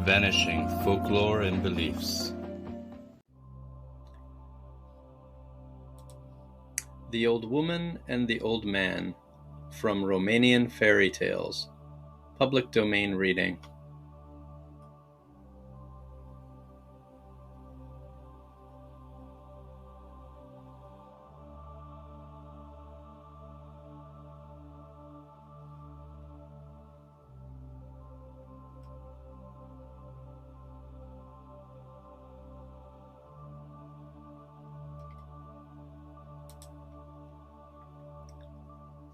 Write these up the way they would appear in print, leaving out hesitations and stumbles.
Vanishing Folklore and Beliefs. The Old Woman and the Old Man, from Romanian Fairy Tales. Public domain reading.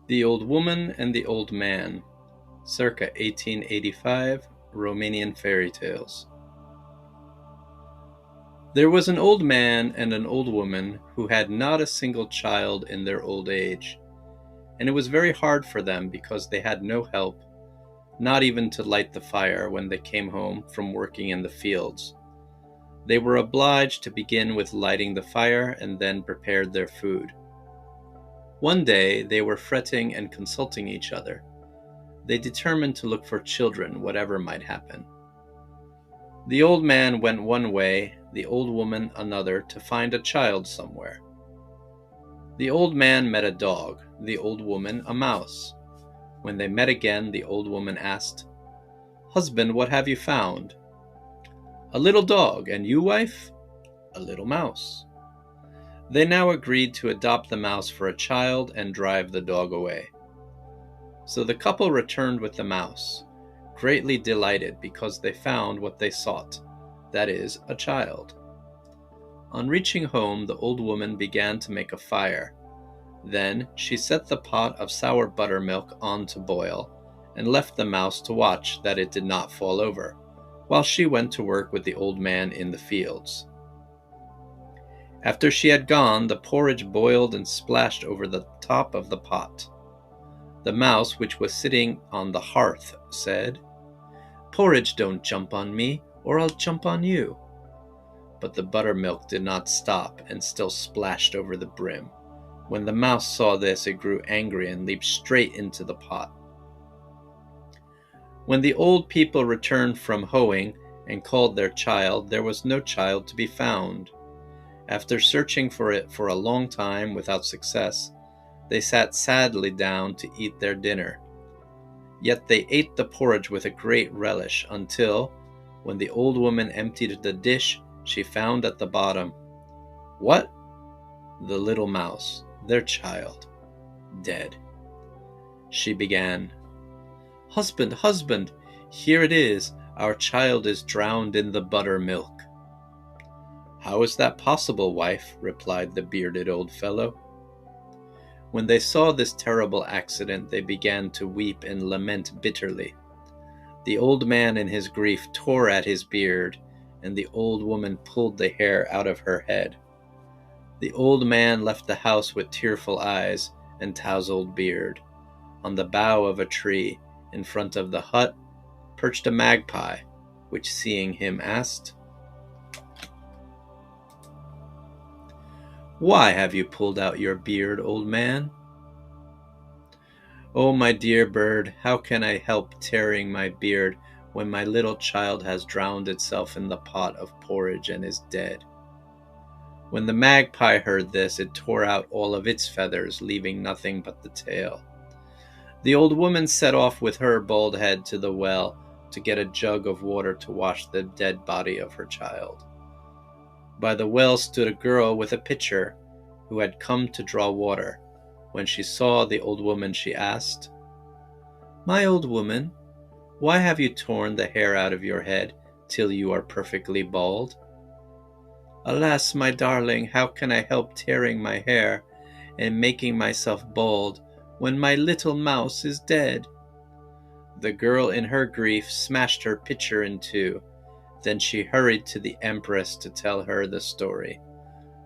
The Old Woman and the Old Man, circa 1885, Romanian Fairy Tales. There was an old man and an old woman who had not a single child in their old age, and it was very hard for them because they had no help, not even to light the fire when they came home from working in the fields. They were obliged to begin with lighting the fire and then prepared their food. One day they were fretting and consulting each other. They determined to look for children, whatever might happen. The old man went one way, the old woman another, to find a child somewhere. The old man met a dog, the old woman a mouse. When they met again, the old woman asked, "Husband, what have you found?" "A little dog, and you, wife?" "A little mouse." They now agreed to adopt the mouse for a child and drive the dog away. So the couple returned with the mouse, greatly delighted because they found what they sought, that is, a child. On reaching home, the old woman began to make a fire. Then she set the pot of sour buttermilk on to boil and left the mouse to watch that it did not fall over, while she went to work with the old man in the fields. After she had gone, the porridge boiled and splashed over the top of the pot. The mouse, which was sitting on the hearth, said, "Porridge, don't jump on me, or I'll jump on you." But the buttermilk did not stop and still splashed over the brim. When the mouse saw this, it grew angry and leaped straight into the pot. When the old people returned from hoeing and called their child, there was no child to be found. After searching for it for a long time without success, they sat sadly down to eat their dinner. Yet they ate the porridge with a great relish until, when the old woman emptied the dish, she found at the bottom, what? The little mouse, their child, dead. She began, "Husband, husband, here it is, our child is drowned in the buttermilk." "How is that possible, wife?" replied the bearded old fellow. When they saw this terrible accident, they began to weep and lament bitterly. The old man in his grief tore at his beard, and the old woman pulled the hair out of her head. The old man left the house with tearful eyes and tousled beard. On the bough of a tree, in front of the hut, perched a magpie, which, seeing him, asked, "Why have you pulled out your beard, old man?" "Oh, my dear bird, how can I help tearing my beard when my little child has drowned itself in the pot of porridge and is dead?" When the magpie heard this, it tore out all of its feathers, leaving nothing but the tail. The old woman set off with her bald head to the well to get a jug of water to wash the dead body of her child. By the well stood a girl with a pitcher, who had come to draw water. When she saw the old woman, she asked, "My old woman, why have you torn the hair out of your head till you are perfectly bald?" "Alas, my darling, how can I help tearing my hair and making myself bald when my little mouse is dead?" The girl in her grief smashed her pitcher in two. Then she hurried to the empress to tell her the story.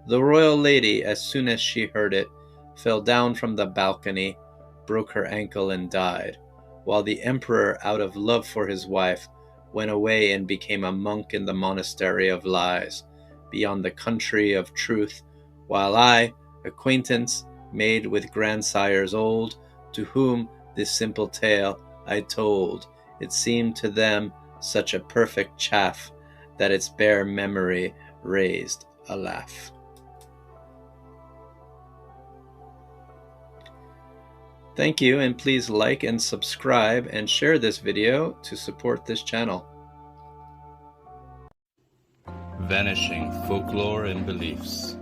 The royal lady, as soon as she heard it, fell down from the balcony, broke her ankle and died, while the emperor, out of love for his wife, went away and became a monk in the monastery of lies, beyond the country of truth, while I, acquaintance made with grandsires old, to whom this simple tale I told, it seemed to them such a perfect chaff that its bare memory raised a laugh. Thank you, and please like and subscribe and share this video to support this channel. Vanishing folklore and beliefs.